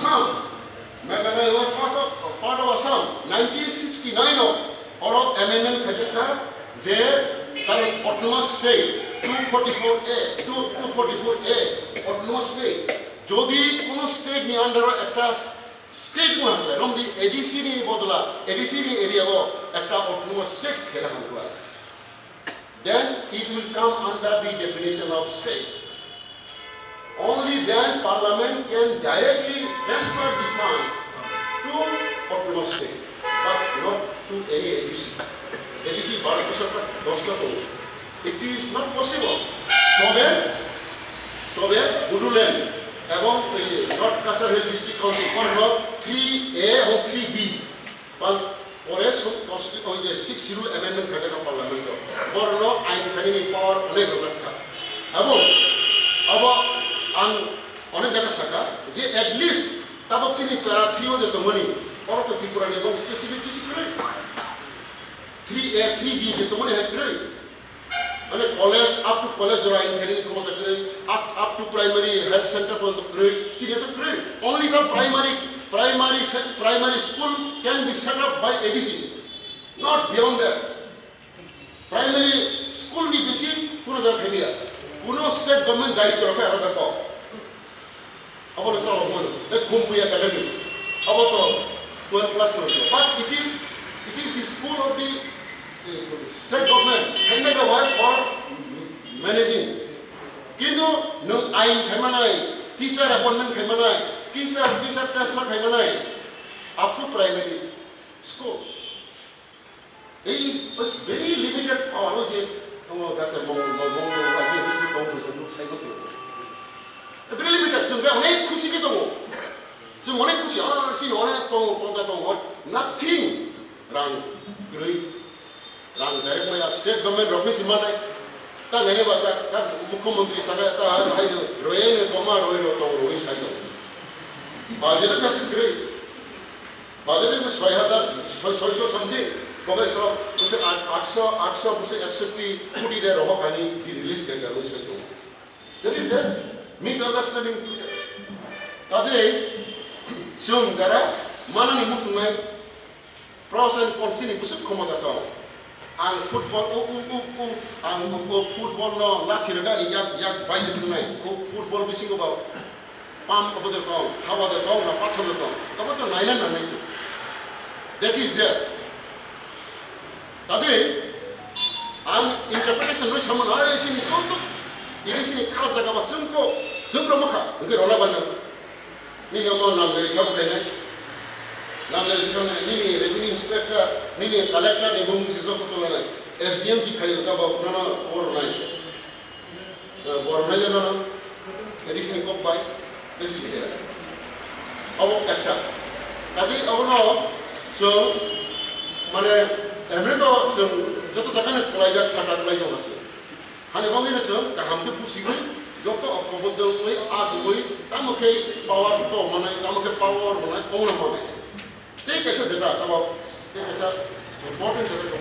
Assam, Meghalaya was part of Assam. 1969 or amendment je current autonomous state 244A autonomous state jodi kono state ni under ekta state mo hale rom di ADC ni bodla ADC ni area go ekta autonomous state khela hangwa, then it will come under the definition of state. Only then Parliament can directly transfer the fund to autonomous state, but not to any ADC. ADC Bharat Sarkar doshta to. It is not possible. তবে বুডুল্যান্ড এবং north কাছার hill district council করলো 3A এবং 3B পরে ওই যে 6 schedule amendment হয়ে গেল parliament বড় আইন খানিনি পাওয়ার অনেক রোজা এবং অনেক জায়গা থাকা যে অ্যাটলিস্ট তাবক সিনি প্যারা 3ও যেত মনি অরত ত্রিপুরানি এবং স্পেসিফিক কিছু করে 3A 3B যেত মনি হ্যাঁ করে মানে কলেজ আপ টু কলেজ জরাইন হেরিনি ক্ষমতা করে up to primary health centre পর্যন্ত করে চিনে তো করে only for primary school can be set up by ADC not beyond that primary school নি বেশি কোনো জায়গা ফেলিয়া কোনো স্টেট গভর্নমেন্ট দায়িত্ব রাখে আলাদা কম আবার সব মনে ঘুমপুই একাডেমি আবার তো 12 ক্লাস পর্যন্ত but it is the school of the state government handed over for managing. Kintu nung ain kaimanai, teacher appointment kaimanai, teacher transfer kaimanai, up to primary school. It is very limited power. Je, kamu kata mau lagi mesti kamu itu saya betul. Very limited. Sehingga onek khusi kita mau. Sehingga onek khusi. Si onek tahu, produk tahu, nothing wrong. Rang direct maya state government office imanai ta nene ba ta mukhyamantri saga ta hai do roye koma roye ro to roye sai do bazare sa sikre bazare sa 6000 something kogai so use 800 use 160 কোটি de roho khani di release kar galo sai do there is that misunderstanding kaje sung jara manani musungai pros and cons ni busuk khomata ta ang football ang football no lati raga ni yak bai de tunai football bising ko ba pam ko de ko hawa de ko na pathor de ko tabo to nailan na naisu that is there kaje ang interpretation no saman ai sini to iri sini khas jaga ba sungro makha nge rola ban ni mo nam gari sab kai Namanya sekarang ini revenue inspector, ini collector ni bung siswa keturunan SDM sih kaya kita bawa nana orang lain, orang lain nana, jadi sini kok baik, itu sih dia. Awak kata, kasih awak no, so mana, mereka so jatuh takkan pelajar kata pelajar masih. Hanya bang ini so, kaham tu pusing, jatuh apa betul ni, aduh, tamu ke power tu mana, tamu ke power mana, orang mana. Take a shot at that about take a shot important to the